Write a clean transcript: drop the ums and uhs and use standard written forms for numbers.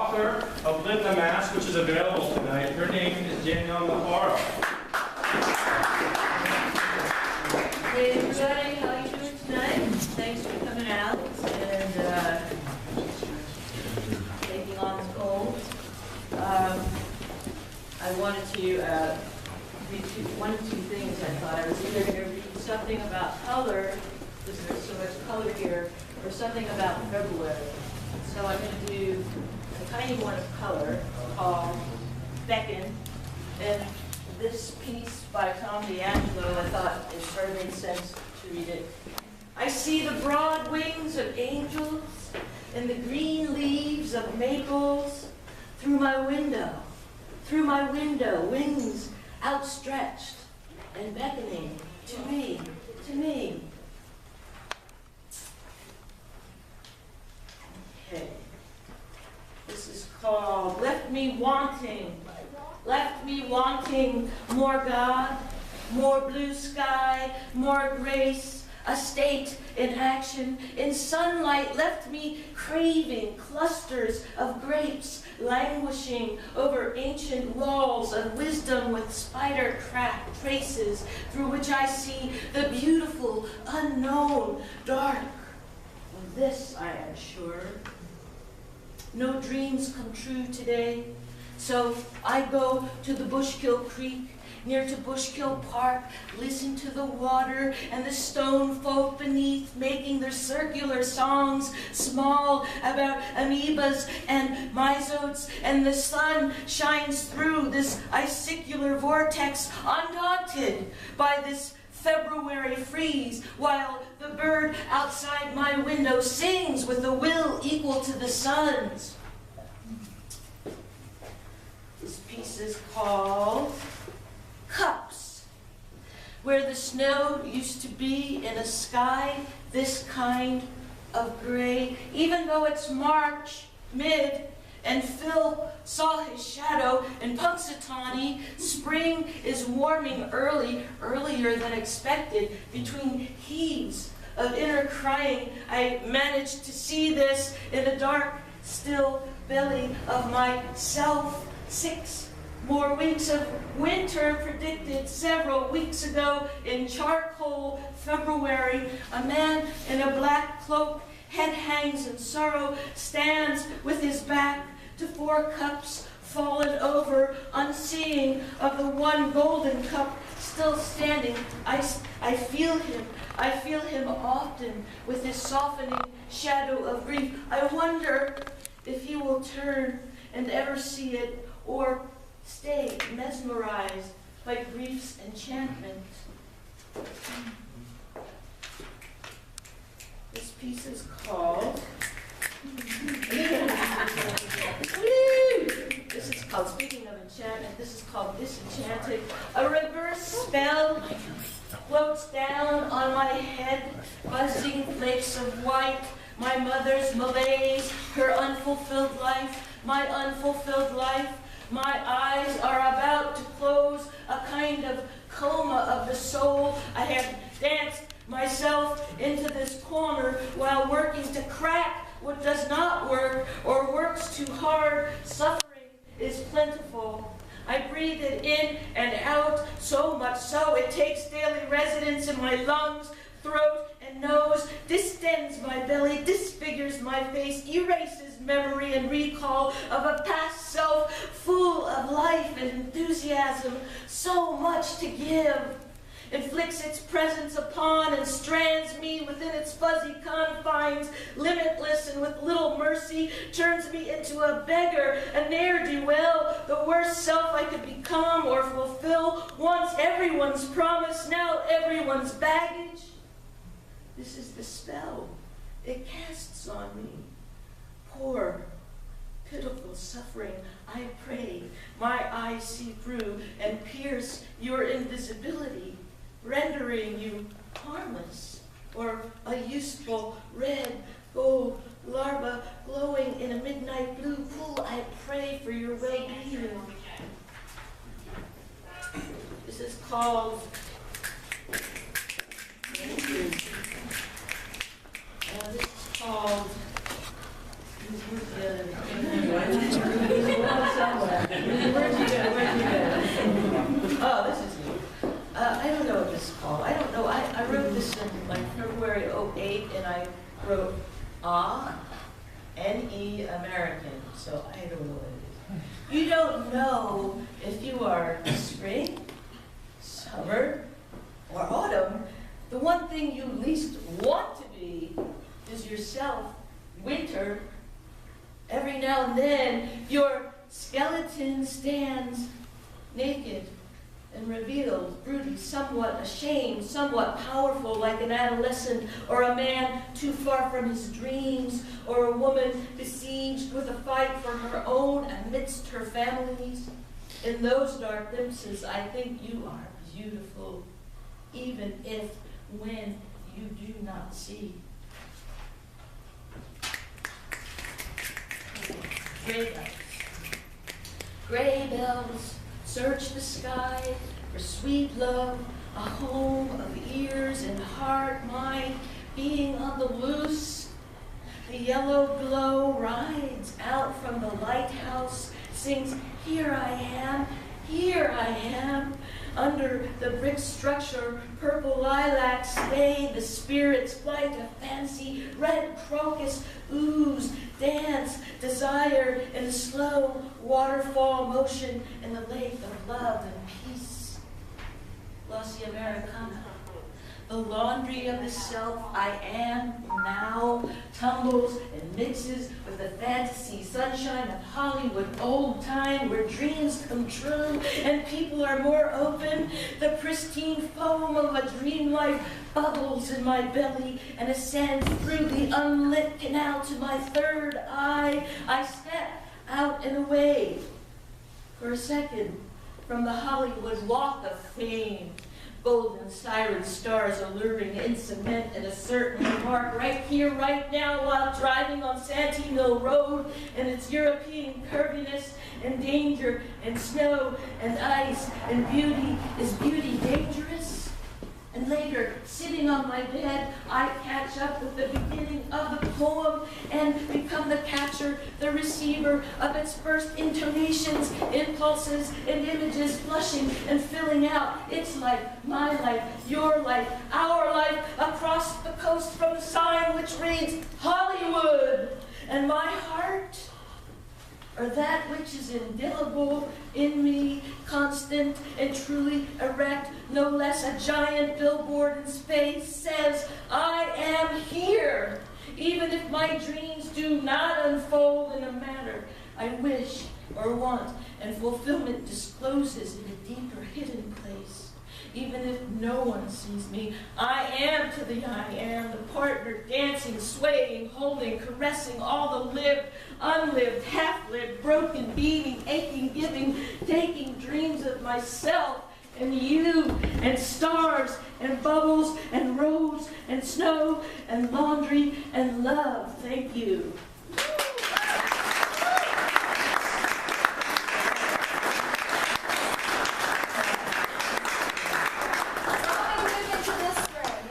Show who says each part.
Speaker 1: author of Lit the Mask, which is available tonight. Her name is Danielle Notaro.
Speaker 2: Hey everybody, how are you doing tonight? Thanks for coming out and taking on the cold. I wanted to read one or two things. I thought I was either going to read something about color, because there's so much color here, or something about February. So I'm going to do a tiny one of color called Beckon. And this piece by Tom D'Angelo, I thought it sort of made sense to read it. I see the broad wings of angels and the green leaves of maples through my window, wings outstretched and beckoning to me, to me. Okay. This is called Left Me Wanting more God, more blue sky, more grace, a state in action, in sunlight, left me craving clusters of grapes, languishing over ancient walls of wisdom with spider-cracked traces through which I see the beautiful, unknown, dark. Of this I am sure. No dreams come true today. So I go to the Bushkill Creek, near to Bushkill Park, listen to the water and the stone folk beneath making their circular songs, small about amoebas and myzotes, and the sun shines through this icicular vortex, undaunted by this February freeze, while the bird outside my window sings with a will equal to the sun's. This piece is called Cups, where the snow used to be in a sky this kind of gray, even though it's March, mid, and Phil saw his shadow in Punxsutawney. Spring is warming earlier than expected. Between heaves of inner crying, I managed to see this in the dark, still belly of myself. 6 more weeks of winter predicted several weeks ago in charcoal February. A man in a black cloak, head hangs in sorrow, stands with his back to 4 cups fallen over, unseeing of the one golden cup still standing. I feel him often with his softening shadow of grief. I wonder if he will turn and ever see it, or stay mesmerized by grief's enchantment. This piece is called This is called, speaking of enchantment, this is called Disenchanted. A reverse spell floats down on my head, buzzing flakes of white, my mother's malaise, her unfulfilled life, my unfulfilled life. My eyes are about to close, a kind of coma of the soul. I have danced myself into this corner while working to crack what does not work or works too hard. Suffering is plentiful. I breathe it in and out, so much so it takes daily residence in my lungs, throat, and nose, distends my belly, disfigures my face, erases memory and recall of a past self full of life and enthusiasm, so much to give. Inflicts its presence upon and strands me within its fuzzy confines, limitless and with little mercy, turns me into a beggar, a ne'er-do-well, the worst self I could become or fulfill, once everyone's promise, now everyone's baggage. This is the spell it casts on me. Poor, pitiful suffering, I pray my eyes see through and pierce your invisibility, rendering you harmless, or a useful red gold larva glowing in a midnight blue pool. I pray for your well-being. This is called this is called so I don't know what it is. You don't know if you are spring, summer, or autumn. The one thing you least want to be is yourself, winter. Every now and then, your skeleton stands naked and revealed, broody, somewhat ashamed, somewhat powerful, like an adolescent, or a man too far from his dreams, or a woman besieged with a fight for her own amidst her family's. In those dark glimpses, I think you are beautiful, even if when you do not see. Gray bells. Gray bells search the sky for sweet love, a home of ears and heart, mind being on the loose. The yellow glow rides out from the lighthouse, sings, "Here I am, here I am." Under the brick structure, purple lilacs stay the spirit's flight of fancy. Red crocus ooze, dance, desire in slow waterfall motion in the lake of love and peace. Glossy Americana. The laundry of the self I am now tumbles and mixes with the fantasy sunshine of Hollywood old time where dreams come true and people are more open. The pristine foam of a dream life bubbles in my belly and ascends through the unlit canal to my third eye. I step out and away for a second from the Hollywood walk of fame. Golden siren stars alluring in cement and a certain mark right here, right now, while driving on Santee Mill Road and its European curviness and danger and snow and ice and beauty. Is beauty dangerous? And later, sitting on my bed, I catch up with the beginning of the poem and become the catcher, the receiver of its first intonations, impulses, and images flushing and filling out its life, my life, your life, our life, across the coast from the sign which reads Hollywood. And my heart, or that which is indelible in me, constant and truly erect, no less a giant billboard in space, says, I am here, even if my dreams do not unfold in a manner I wish or want, and fulfillment discloses in a deeper hidden place. Even if no one sees me, I am to the I am, the partner dancing, swaying, holding, caressing all the lived, unlived, half-lived, broken, beating, aching, giving, taking dreams of myself and you and stars and bubbles and roads and snow and laundry and love. Thank you.